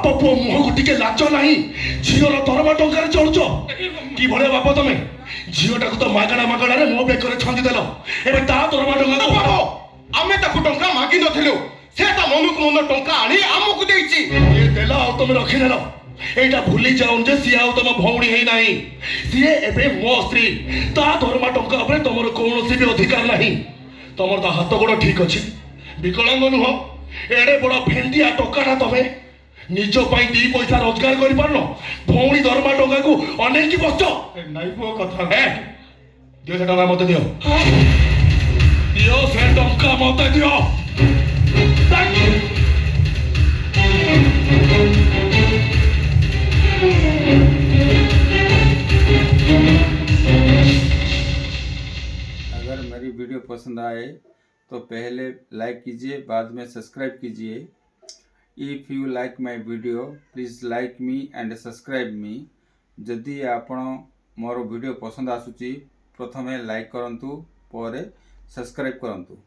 बाप पुओ मुह को टिके लाच नहीं झीर दरमा टंकार चलुच कि भाया बाप तमें झीटा को तो मागणा मागणा मो बेकर छंदी देल एवं ता दरमा टंका आमे ताकू टंका मागी नथिलु से ता मनुक मन टंका आनी आमको देइछि ये देला और तुम रखिनेल एटा भूली जाऊन जे सी आउ तुम भौणी है नहीं सी एबे मो स्त्री ता दरमा टंका उपरे तुमर कोनोसी भी अधिकार नहीं तुमर ता हाथ गोड़ ठीक अछि विकलांग नुह एडे बड़ भेंदिया टोकाटा तमे निज पाई दी पैसा रोजगार करि पारनो भौणी दरमा टंका को अनेक की बच्चो नाइ पो कथा ए दियो से टंका मते दियो से टंका मते दियो अगर मेरी वीडियो पसंद आए तो पहले लाइक कीजिए, बाद में सब्सक्राइब कीजिए। If you like my video please like me and subscribe मी। जदि आपण मोर वीडियो पसंद आसुची प्रथमे लाइक करंतु, पर सब्सक्राइब करंतु।